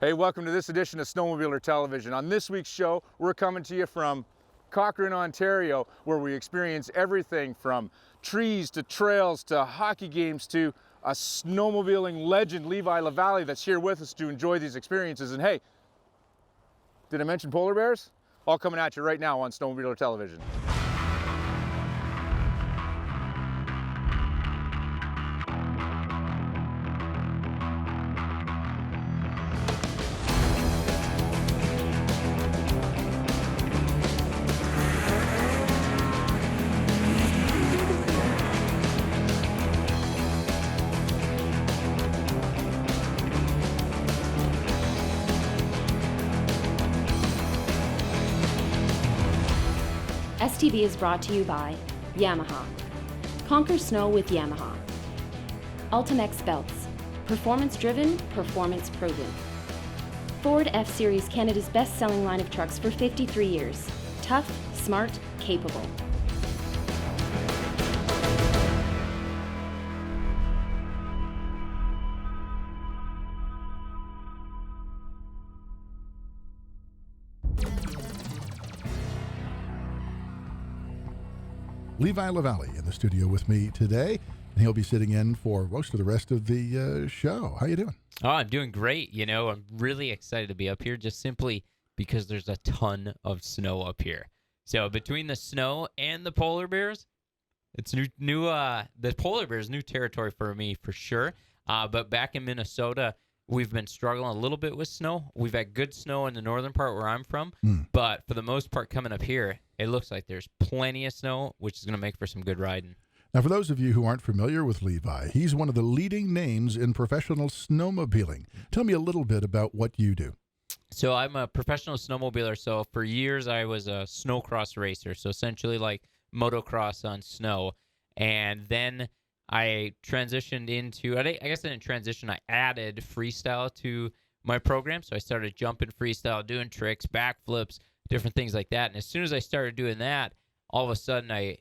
Hey, welcome to this edition of Snowmobiler Television. On this week's show, we're coming to you from Cochrane, Ontario, where we experience everything from trees to trails to hockey games to a snowmobiling legend, Levi Lavallee, that's here with us to enjoy these experiences. And hey, did I mention polar bears? All coming at you right now on Snowmobiler Television. STV is brought to you by Yamaha. Conquer snow with Yamaha. Ultimex belts. Performance driven, performance proven. Ford F-Series, Canada's best-selling line of trucks for 53 years. Tough, smart, capable. Levi Lavallee in the studio with me today, and he'll be sitting in for most of the rest of the show. How you doing? Oh, I'm doing great. I'm really excited to be up here just simply because there's a ton of snow up here. So between the snow and the polar bears, it's the polar bears new territory for me for sure. But back in Minnesota, we've been struggling a little bit with snow. We've had good snow in the northern part where I'm from, but for the most part coming up here, it looks like there's plenty of snow, which is going to make for some good riding. Now, for those of you who aren't familiar with Levi, he's one of the leading names in professional snowmobiling. Tell me a little bit about what you do. So I'm a professional snowmobiler. So for years, I was a snowcross racer. So essentially like motocross on snow. And then I transitioned into, I guess I didn't transition, I added freestyle to my program. So I started jumping freestyle, doing tricks, backflips, different things like that. And as soon as I started doing that, all of a sudden I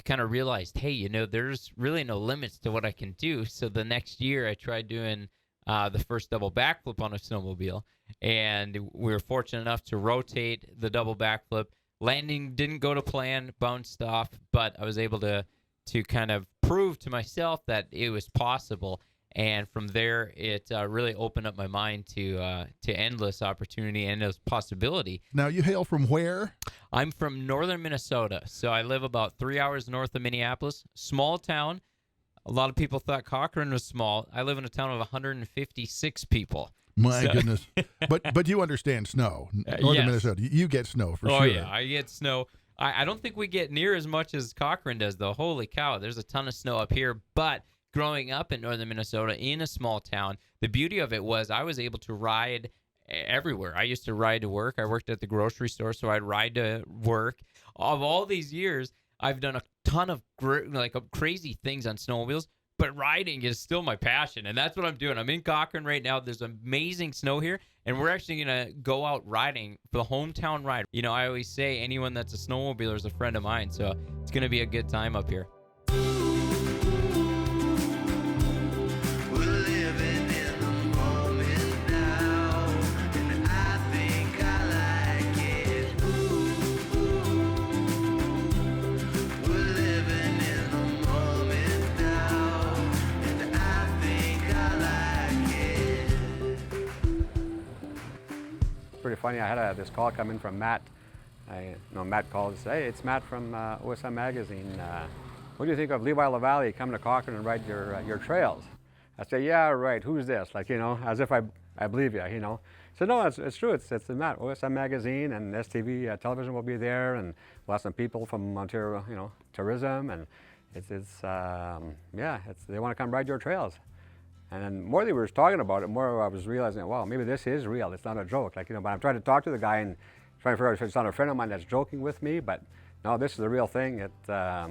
kind of realized, hey, there's really no limits to what I can do. So the next year I tried doing the first double backflip on a snowmobile. And we were fortunate enough to rotate the double backflip. Landing didn't go to plan, bounced off, but I was able to kind of prove to myself that it was possible. And from there, it really opened up my mind to endless opportunity and endless possibility. Now, you hail from where? I'm from northern Minnesota, so I live about 3 hours north of Minneapolis. Small town. A lot of people thought Cochrane was small. I live in a town of 156 people. My goodness. But you understand snow. Northern yes. Minnesota. You get snow for sure. Oh, yeah, I get snow. I don't think we get near as much as Cochrane does, though. Holy cow, there's a ton of snow up here. But growing up in northern Minnesota in a small town, the beauty of it was I was able to ride everywhere. I used to ride to work. I worked at the grocery store, so I'd ride to work. Of all these years, I've done a ton of crazy things on snowmobiles, but riding is still my passion, and that's what I'm doing. I'm in Cochrane right now. There's amazing snow here, and we're actually going to go out riding for the hometown ride. I always say anyone that's a snowmobiler is a friend of mine, so it's going to be a good time up here. Pretty funny. I had this call come in from Matt. Matt called and said, "Hey, it's Matt from OSM Magazine. What do you think of Levi Lavallee coming to Cochrane and ride your trails?" I said, "Yeah, right. Who's this?" As if I believe you. So no, it's true. It's Matt. OSM Magazine and STV television will be there, and we'll have some people from Ontario, tourism, and they want to come ride your trails. And then more they were talking about it, more I was realizing, wow, maybe this is real. It's not a joke. But I'm trying to talk to the guy and trying to figure out if it's not a friend of mine that's joking with me. But no, this is the real thing. I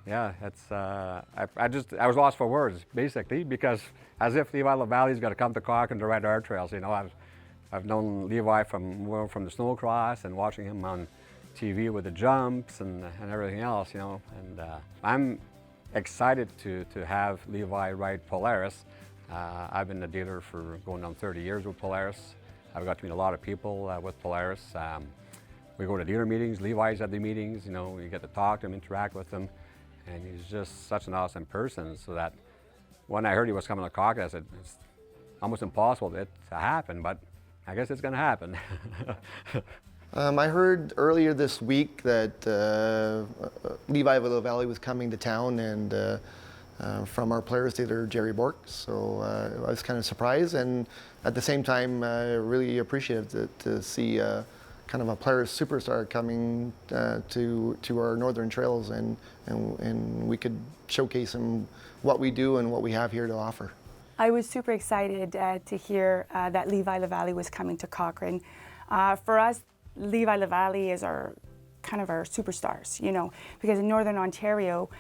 was lost for words basically, because as if Levi Lavallee's got to come to Cochrane to ride our trails. I've known Levi from the snowcross and watching him on TV with the jumps and everything else. And I'm excited to have Levi ride Polaris. I've been a dealer for going on 30 years with Polaris. I've got to meet a lot of people with Polaris. We go to dealer meetings, Levi's at the meetings, you know, you get to talk to him, interact with him, and he's just such an awesome person, so that when I heard he was coming to Cochrane, I said, it's almost impossible for it to happen, but I guess it's going to happen. I heard earlier this week that Levi Lavallee was coming to town, and from our Polaris dealer, Jerry Bork, so I was kind of surprised, and at the same time, really appreciative to see kind of a Polaris superstar coming to our northern trails, and we could showcase him what we do and what we have here to offer. I was super excited to hear that Levi Lavallee was coming to Cochrane. For us, Levi Lavallee is our kind of our superstars, you know, because in Northern Ontario,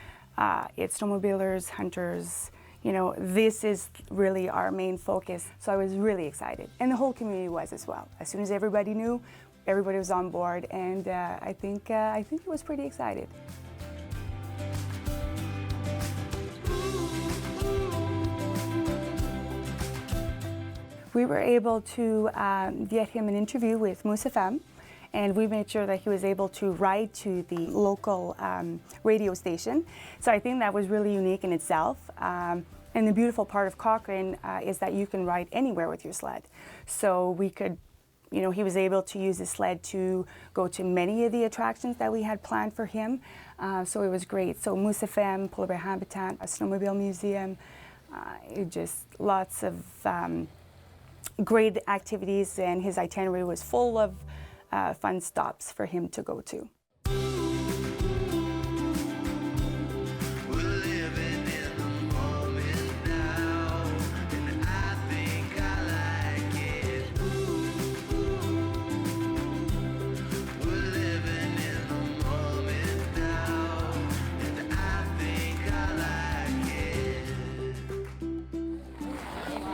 it's snowmobilers, hunters, you know, this is really our main focus. So I was really excited, and the whole community was as well. As soon as everybody knew, everybody was on board, and I think it was pretty excited. We were able to get him an interview with Moose FM, and we made sure that he was able to ride to the local radio station. So I think that was really unique in itself. And the beautiful part of Cochrane is that you can ride anywhere with your sled. So we could, you know, he was able to use his sled to go to many of the attractions that we had planned for him. So it was great. So Moose FM, Polar Bear Habitat, a snowmobile museum, just lots of great activities, and his itinerary was full of fun stops for him to go to.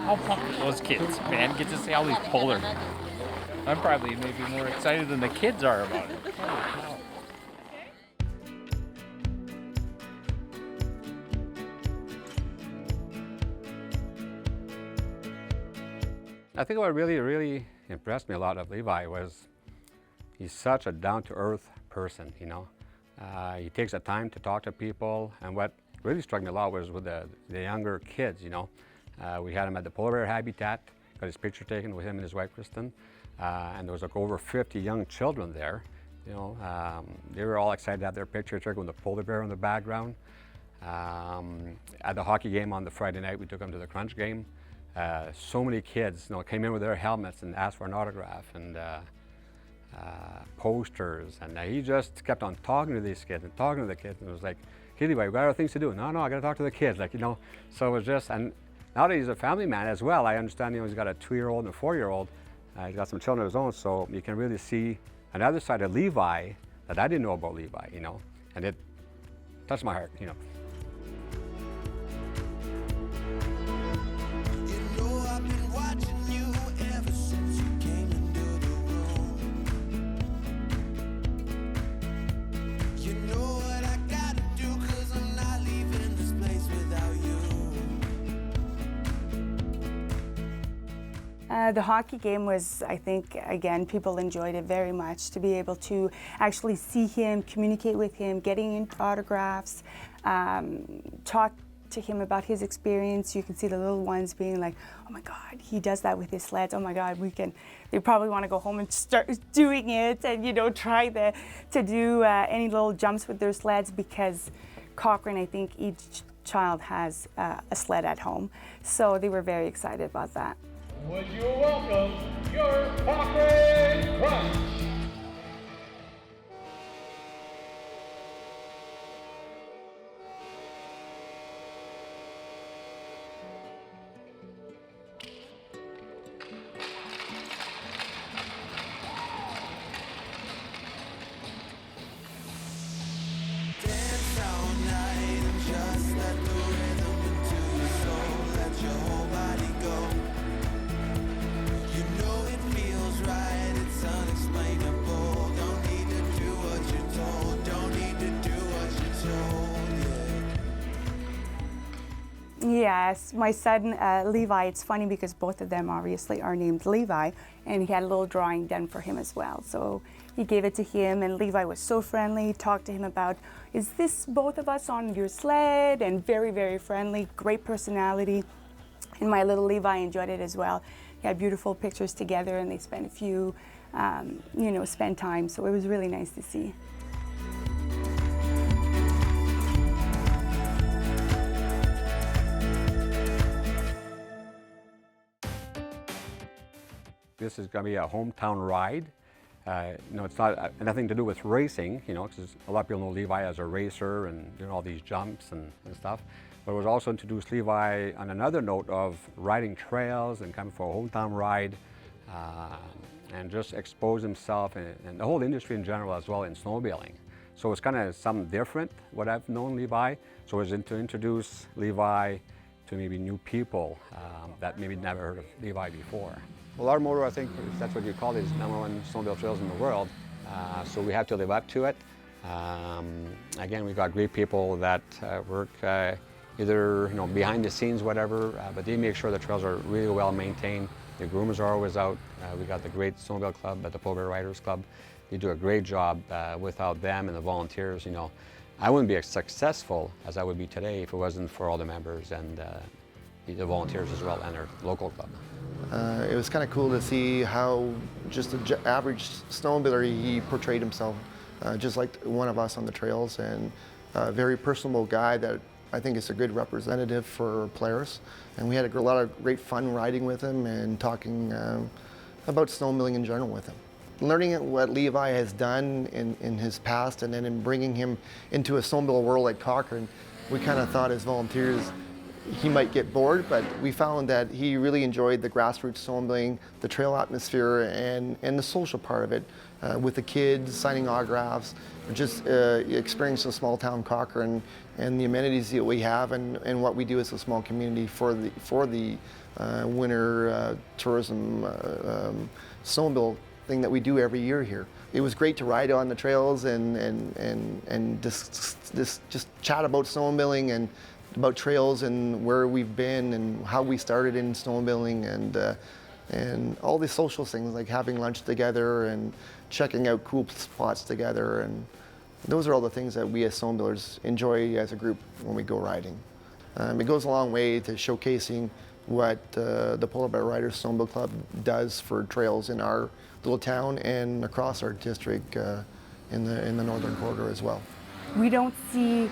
How pumped are those kids, man? Get to see all these polar. I'm probably maybe more excited than the kids are about it. Holy cow. I think what really impressed me a lot of Levi was he's such a down-to-earth person, you know. He takes the time to talk to people, and what really struck me a lot was with the younger kids, you know. We had him at the Polar Bear Habitat, got his picture taken with him and his wife, Kristen. And there was like over 50 young children there. You know, they were all excited to have their picture taken with the polar bear in the background. At the hockey game on the Friday night, we took them to the Crunch game. So many kids, you know, came in with their helmets and asked for an autograph and posters. And he just kept on talking to these kids and talking to the kids. And it was like, hey, Levi, we got other things to do. No, I got to talk to the kids, like, you know. So it was just, and now that he's a family man as well, I understand, you know, he's got a 2-year-old and a 4-year-old. He's got some children of his own, so you can really see another side of Levi that I didn't know about Levi, you know, and it touched my heart, you know. You know I've been watching you ever since you came into the room. You know what I gotta do, 'cause I'm not leaving this place without you. The hockey game was, I think, again, people enjoyed it very much, to be able to actually see him, communicate with him, getting autographs, talk to him about his experience. You can see the little ones being like, oh my God, he does that with his sleds. Oh my God, they probably want to go home and start doing it and, you know, try to do any little jumps with their sleds, because Cochrane, I think each child has a sled at home. So they were very excited about that. Would you welcome your Cochrane Crunch? Dance all night and just let the rhythm into your soul. Let your whole body go. You know it feels right. Yes, my son Levi, it's funny because both of them obviously are named Levi, and he had a little drawing done for him as well. So he gave it to him, and Levi was so friendly, talked to him about, is this both of us on your sled? And very, very friendly, great personality. And my little Levi enjoyed it as well. He had beautiful pictures together, and they spent a few, spent time. So it was really nice to see. This is going to be a hometown ride. It's not nothing to do with racing, because a lot of people know Levi as a racer and doing all these jumps and stuff. But it was also introduced Levi on another note of riding trails and coming for a hometown ride and just expose himself and the whole industry in general as well in snowmobiling. So it's kind of something different, what I've known Levi. So it was to introduce Levi to maybe new people that maybe never heard of Levi before. Well, our motto, I think, that's what you call it, is #1 snowmobile trails in the world. So we have to live up to it. Again, we've got great people that work either behind the scenes, whatever, but they make sure the trails are really well maintained. The groomers are always out. We got the great Snowmobile Club at the Polar Bear Riders Club. They do a great job. Without them and the volunteers, I wouldn't be as successful as I would be today if it wasn't for all the members and the volunteers as well and our local club. It was kind of cool to see how just an average snowmobiler, he portrayed himself just like one of us on the trails, and a very personable guy that I think is a good representative for players. And we had a lot of great fun riding with him and talking about snowmobiling in general with him. Learning what Levi has done in his past, and then in bringing him into a snowmobile world like Cochrane, we kind of thought as volunteers he might get bored, but we found that he really enjoyed the grassroots snowmobiling, the trail atmosphere, and the social part of it, with the kids, signing autographs, just experiencing small town Cochrane and the amenities that we have and what we do as a small community for the winter tourism snowmobile thing that we do every year here. It was great to ride on the trails and just chat about snowmobiling and about trails and where we've been and how we started in snowmobiling and all the social things like having lunch together and checking out cool spots together, and those are all the things that we as snowmobilers enjoy as a group when we go riding. It goes a long way to showcasing what the Polar Bear Riders Snowmobile Club does for trails in our little town and across our district in the northern quarter as well. We don't see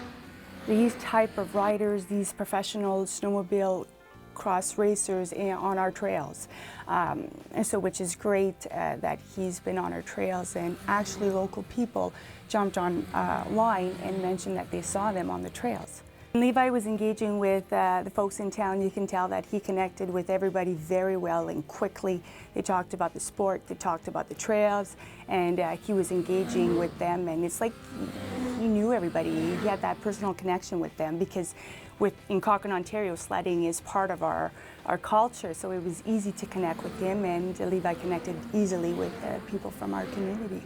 these type of riders, these professional snowmobile cross racers on our trails. And so which is great that he's been on our trails, and actually local people jumped on line and mentioned that they saw them on the trails. Levi was engaging with the folks in town. You can tell that he connected with everybody very well and quickly. They talked about the sport, they talked about the trails, and he was engaging with them, and it's like he knew everybody. He had that personal connection with them because in Cochrane, Ontario, sledding is part of our culture, so it was easy to connect with him, and Levi connected easily with people from our community.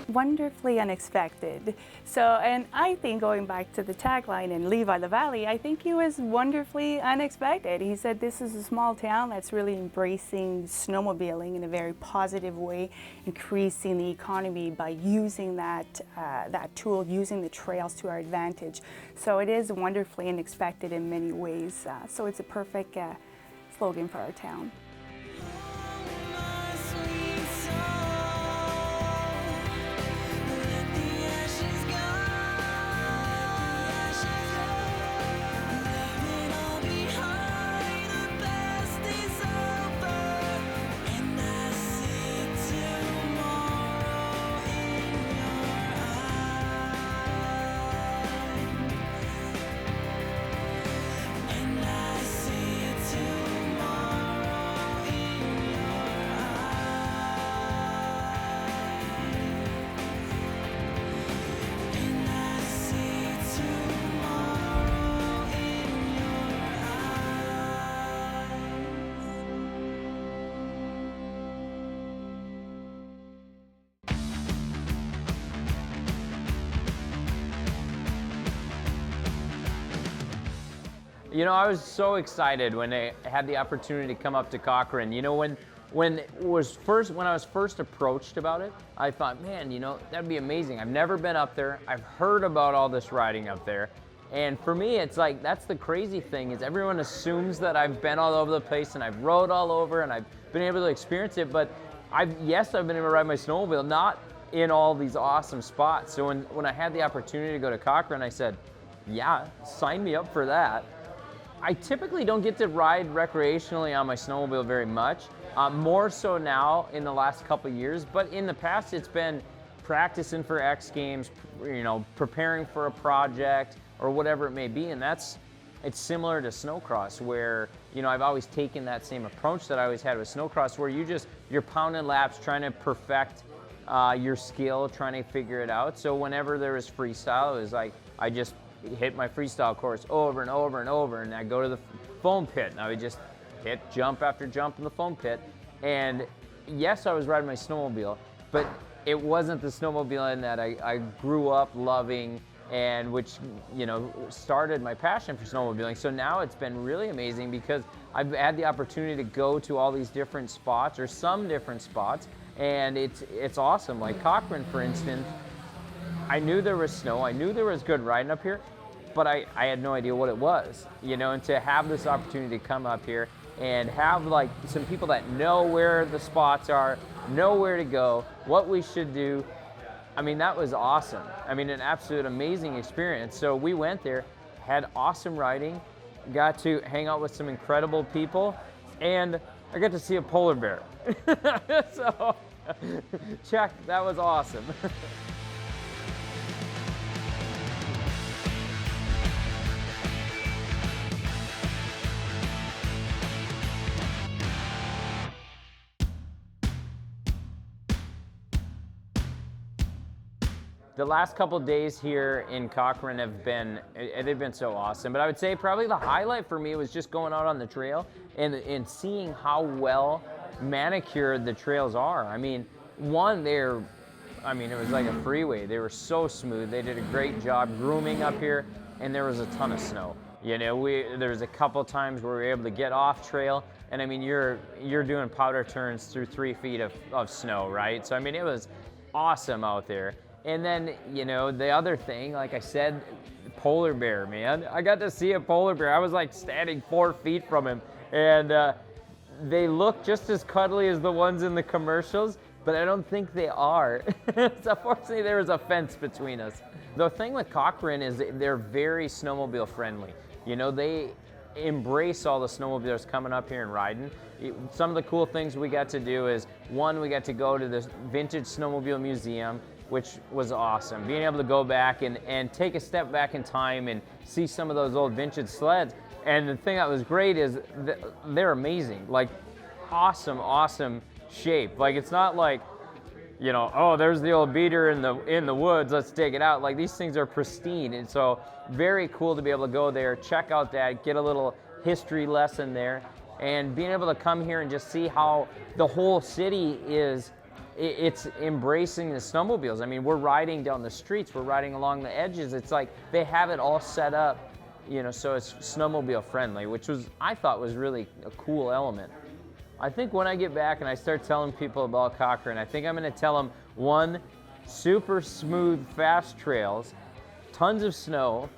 Wonderfully unexpected. So, and I think going back to the tagline in Levi Lavallee, I think he was wonderfully unexpected. He said this is a small town that's really embracing snowmobiling in a very positive way, increasing the economy by using that tool, using the trails to our advantage. So it is wonderfully unexpected in many ways. So it's a perfect slogan for our town. You know, I was so excited when I had the opportunity to come up to Cochrane. You know, when I was first approached about it, I thought, man, you know, that'd be amazing. I've never been up there. I've heard about all this riding up there. And for me, it's like, that's the crazy thing, is everyone assumes that I've been all over the place and I've rode all over and I've been able to experience it, but I've been able to ride my snowmobile, not in all these awesome spots. So when I had the opportunity to go to Cochrane, I said, yeah, sign me up for that. I typically don't get to ride recreationally on my snowmobile very much, more so now in the last couple of years, but in the past it's been practicing for X Games, you know, preparing for a project or whatever it may be, and it's similar to snowcross, where, you know, I've always taken that same approach that I always had with snowcross, where you're pounding laps trying to perfect your skill, trying to figure it out. So whenever there was freestyle, it was like I just hit my freestyle course over and over and over, and I go to the foam pit and I would just hit jump after jump in the foam pit. And yes, I was riding my snowmobile, but it wasn't the snowmobiling that I grew up loving, and which, you know, started my passion for snowmobiling. So now it's been really amazing because I've had the opportunity to go to all these different spots, or some different spots, and it's awesome. Like Cochrane, for instance, I knew there was snow, I knew there was good riding up here, but I had no idea what it was, you know, and to have this opportunity to come up here and have like some people that know where the spots are, know where to go, what we should do. I mean, that was awesome. I mean, an absolute amazing experience. So we went there, had awesome riding, got to hang out with some incredible people, and I got to see a polar bear. So, check, that was awesome. The last couple days here in Cochrane they've been so awesome. But I would say probably the highlight for me was just going out on the trail and seeing how well manicured the trails are. I mean, it was like a freeway. They were so smooth. They did a great job grooming up here, and there was a ton of snow. You know, there was a couple times where we were able to get off trail, and I mean, you're doing powder turns through 3 feet of snow, right? So I mean, it was awesome out there. And then, you know, the other thing, like I said, polar bear, man. I got to see a polar bear. I was like standing 4 feet from him, and they look just as cuddly as the ones in the commercials, but I don't think they are. So fortunately, there was a fence between us. The thing with Cochrane is they're very snowmobile friendly. You know, they embrace all the snowmobilers coming up here and riding. Some of the cool things we got to do is, one, we got to go to the Vintage Snowmobile Museum, which was awesome. Being able to go back and take a step back in time and see some of those old vintage sleds. And the thing that was great is they're amazing, like awesome shape. Like, it's not like, you know, oh, there's the old beater in the woods, let's take it out. Like, these things are pristine. And so very cool to be able to go there, check out that, get a little history lesson there, and being able to come here and just see how the whole city it's embracing the snowmobiles. I mean, we're riding down the streets, we're riding along the edges. It's like they have it all set up, you know, so it's snowmobile friendly, which I thought was really a cool element. I think when I get back and I start telling people about Cochrane, I think I'm going to tell them, one, super smooth, fast trails, tons of snow,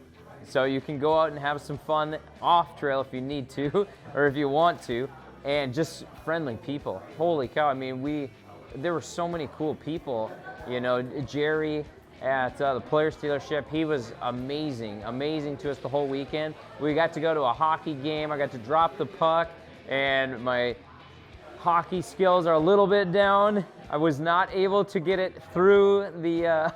so you can go out and have some fun off trail if you need to, or if you want to, and just friendly people. Holy cow, I mean, there were so many cool people. You know, Jerry at the Players dealership, he was amazing to us the whole weekend. We got to go to a hockey game. I got to drop the puck, and my hockey skills are a little bit down. I was not able to get it through the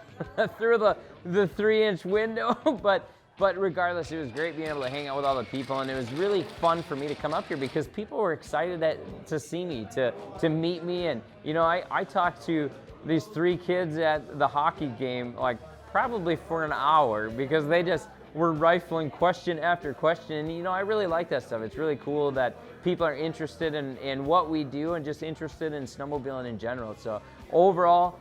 through the 3-inch window, but regardless, it was great being able to hang out with all the people, and it was really fun for me to come up here because people were excited to see me, to meet me. And, you know, I talked to these 3 kids at the hockey game like probably for an hour because they just were rifling question after question. And, you know, I really like that stuff. It's really cool that people are interested in what we do and just interested in snowmobiling in general. So overall,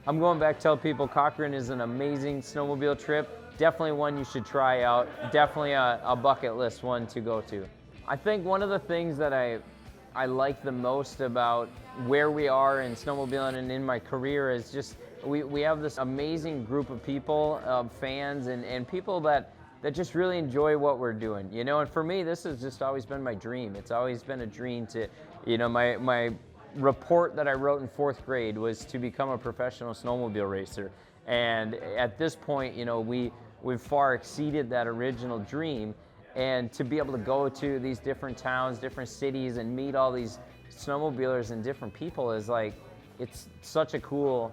I'm going back to tell people Cochrane is an amazing snowmobile trip. definitely one you should try out. Definitely a bucket list one to go to. I think one of the things that I like the most about where we are in snowmobiling and in my career is just we have this amazing group of people, fans and people that just really enjoy what we're doing, you know. And for me, this has just always been my dream. It's always been a dream to, you know, my report that I wrote in 4th grade was to become a professional snowmobile racer. And at this point, you know, we've far exceeded that original dream. And to be able to go to these different towns, different cities, and meet all these snowmobilers and different people is like, it's such a cool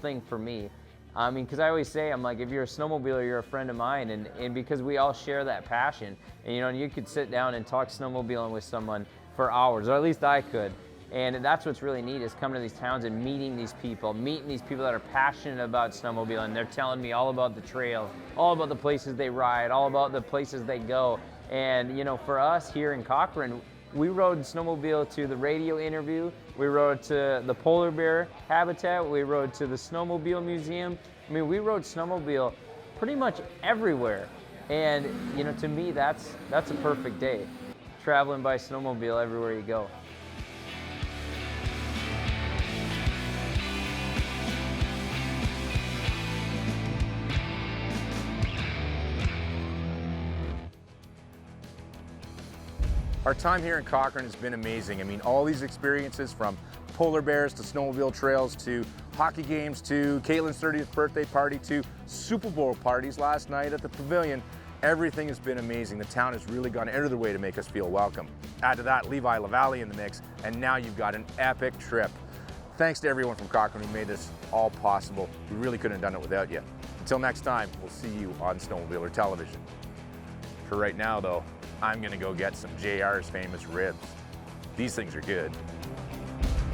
thing for me. I mean, because I always say, I'm like, if you're a snowmobiler, you're a friend of mine, and because we all share that passion. And you know, you could sit down and talk snowmobiling with someone for hours, or at least I could. And that's what's really neat, is coming to these towns and meeting these people that are passionate about snowmobiling. They're telling me all about the trails, all about the places they ride, all about the places they go. And you know, for us here in Cochrane, we rode snowmobile to the radio interview, we rode to the polar bear habitat, we rode to the snowmobile museum. I mean, we rode snowmobile pretty much everywhere. And you know, to me, that's a perfect day, traveling by snowmobile everywhere you go. Our time here in Cochrane has been amazing. I mean, all these experiences, from polar bears to snowmobile trails to hockey games to Caitlin's 30th birthday party to Super Bowl parties last night at the Pavilion, everything has been amazing. The town has really gone out of their way to make us feel welcome. Add to that Levi Lavallee in the mix, and now you've got an epic trip. Thanks to everyone from Cochrane who made this all possible. We really couldn't have done it without you. Until next time, we'll see you on Snowmobiler Television. For right now, though, I'm gonna go get some JR's famous ribs. These things are good.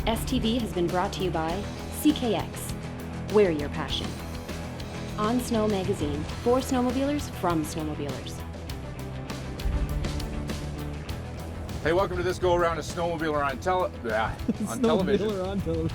STV has been brought to you by CKX. Wear your passion. On Snow Magazine, for snowmobilers from snowmobilers. Hey, welcome to this go around of Snowmobiler on television. On television.